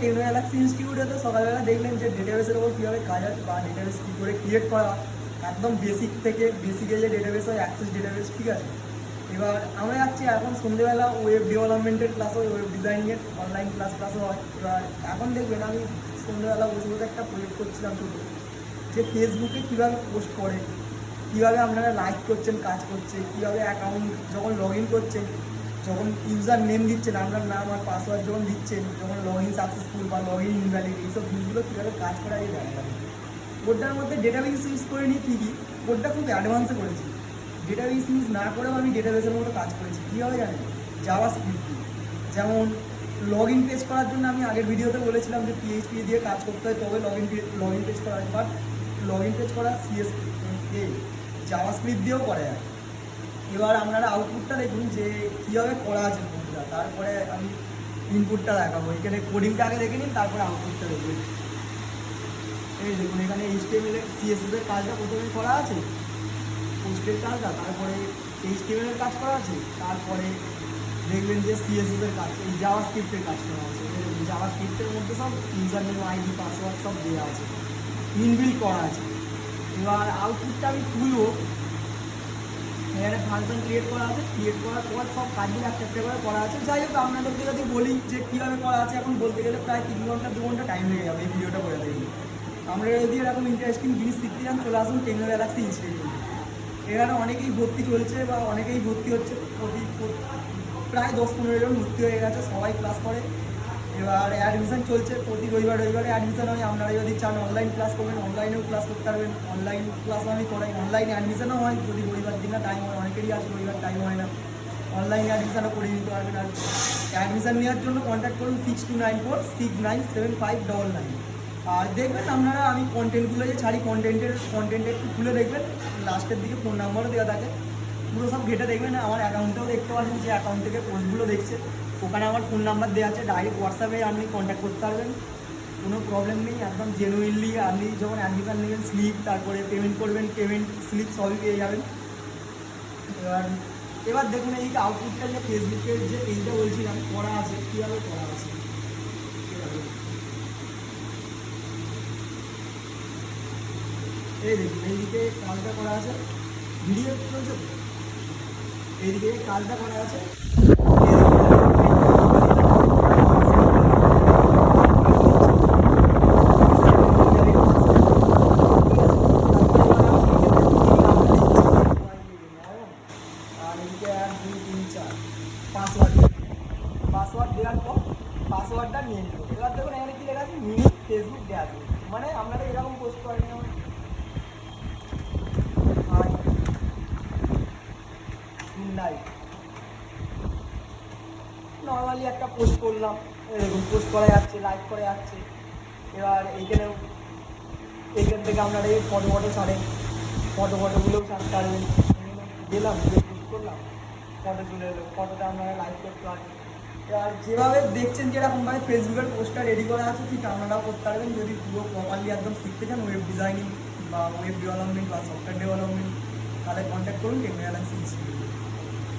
Techno Galaxy ইনস্টিটিউটে তো সকালবেলা দেখলেন যে ডেটাবেসের ওপর কীভাবে কাজ আছে বা ডেটাবেস কী করে ক্রিয়েট করা, একদম বেসিক থেকে বেসিকে যে ডেটাবেস হয় অ্যাক্সেস ডেটাবেস, ঠিক আছে। এবার আমরা যাচ্ছি এখন সন্ধ্যেবেলা ওয়েব ডেভেলপমেন্টের ক্লাস হয়, ওয়েব ডিজাইনিংয়ের অনলাইন ক্লাসও হয়। এবার এখন দেখবেন আমি সন্ধ্যেবেলা বসে বসে একটা প্রজেক্ট করছিলাম ছোটো, যে ফেসবুকে কীভাবে পোস্ট করে, কীভাবে আপনারা লাইক করছেন, কাজ করছে, কীভাবে অ্যাকাউন্ট যখন লগ ইন করছেন, যখন ইউজার নেম দিচ্ছেন, আপনার নাম আর পাসওয়ার্ড যখন দিচ্ছেন, যখন লগ ইন সাকসেসফুল বা লগ ইন ইনভ্যালিড, এইসব জিনিসগুলো কীভাবে কাজ করে আগে দেখা যাবে। কোডটার মধ্যে ডেটাবেস ইউজ করে নিই ঠিকই, কোডটা খুব অ্যাডভান্সে করেছি। ডেটাবেস ইউজ না করেও আমি ডেটাবেসের মতো কাজ করেছি। কীভাবে জানেন? Java script. যেমন লগ ইন পেজ করার জন্য আমি আগের ভিডিওতে বলেছিলাম যে পিএইচপি দিয়ে কাজ করতে হয়, তবে লগ ইন পেজ করা হয়। বাট লগ ইন পেজ করা জাভা স্ক্রিপ্ট দিয়েও করা যায়। এবার আপনারা আউটপুটটা দেখুন যে কীভাবে করা আছে কোডটা, তারপরে আমি ইনপুটটা দেখাবো। এখানে কোডিংটা আগে দেখে নিন, তারপরে আউটপুটটা দেখবেন। এই দেখুন এখানে এইচটিএমএল সিএসএস এর কাজটা প্রথমে করা আছে, পোস্টের কাজটা, তারপরে এইচটিএমএল এর কাজ করা আছে, তারপরে দেখবেন যে সিএসএস এর কাজ, এই জাভা স্ক্রিপ্টের কাজ করা আছে। জাভা স্ক্রিপ্টের মধ্যে সব ইউজার নেম, আইডি, পাসওয়ার্ড সব দেওয়া আছে, ইনবিল্ট করা আছে। এবার আউটপুটটা আমি তুলবো, এখানে ফাংশন ক্রিয়েট করা আছে, ক্রিয়েট করার পর সব কাজগুলো একটা একটা করে করা আছে। যাই হোক আপনাদেরকে যদি বলি যে কীভাবে করা আছে, এখন বলতে গেলে প্রায় 3 ঘন্টা 2 ঘন্টা টাইম লেগে যাবে এই ভিডিওটা করে দেখি। আমরা যদি এরকম ইন্টারেস্টিং জিনিস শিখতে চান, চলে আসুন টেকনো গ্যালাক্সি ইনস্টিটিউট। এখানে অনেকেই ভর্তি চলছে বা অনেকেই ভর্তি হচ্ছে, প্রায় 10-15 জন ভর্তি হয়ে গেছে, সবাই ক্লাস করে। এবার অ্যাডমিশন চলছে, প্রতি রবিবারে অ্যাডমিশন হয়। আপনারা যদি চান অনলাইন ক্লাস করবেন, অনলাইনেও ক্লাস করতে পারবেন। অনলাইন ক্লাসও আমি করাই, অনলাইনে অ্যাডমিশনও হয় যদি রবিবার দিন না টাইম হয়। অনেকেরই আছে রবিবার টাইম হয় না, অনলাইনে অ্যাডমিশনও করে নিতে পারবেন। আর অ্যাডমিশন নেওয়ার জন্য কন্ট্যাক্ট করুন 6294697599। আর দেখবেন আপনারা আমি কন্টেন্টগুলো যে ছাড়ি, কন্টেন্টে একটু খুলে দেখবেন, লাস্টের দিকে ফোন নাম্বারও দেওয়া থাকে, পুরো সব ঘেটে দেখবেন। আমার অ্যাকাউন্টেও দেখতে পারেন যে অ্যাকাউন্ট থেকে পোস্টগুলো দেখছে, ওখানে আমার ফোন নাম্বার দেওয়া আছে, ডাইরেক্ট হোয়াটসঅ্যাপে আপনি কন্ট্যাক্ট করতে পারবেন, কোনো প্রবলেম নেই। একদম জেনুইনলি আপনি যখন অ্যাডমিশন নেবেন, স্লিপ, তারপরে পেমেন্ট করবেন, পেমেন্ট স্লিপ সবই পেয়ে যাবেন। এবার দেখুন এই আউটপুটটা যে ফেসবুকের যে পেজটা বলছিলাম করা আছে, কীভাবে করা আছে। এই দেখুন এইদিকে কাজটা করা আছে, ভিডিও চলছে, এইদিকে কাজটা করা আছে। পাসওয়ার্ড দেওয়ার পর পাসওয়ার্ডটা নিয়ে নেব। এবার দেখুন এখানে কি লেখা আছে, মিনি ফেসবুক ড্যাশবোর্ড। মানে আপনারা এরকম পোস্ট করেন, যেমন নর্মালি একটা পোস্ট করলাম, এরকম পোস্ট করা যাচ্ছে, লাইক করা যাচ্ছে। এবার এইখান থেকে আপনারা এই ফটো ছাড়েন, ফটোগুলোও ছাড়তে পারবেন। গেলাম, পোস্ট করলাম, ফটো চলে এলো, ফটোটা আপনারা লাইক করতে পারেন। আর যেভাবে দেখছেন যেরকমভাবে ফেসবুকের পোস্টটা রেডি করা আছে, ঠিক আপনারাও করতে পারবেন যদি পুরো প্রপারলি একদম শিখতে চান ওয়েব ডিজাইনিং বা ওয়েব ডেভেলপমেন্ট বা সফটওয়্যার ডেভেলপমেন্ট। তাহলে কন্ট্যাক্ট করুন টেকনো গ্যালাক্সি ইনস্টিটিউট।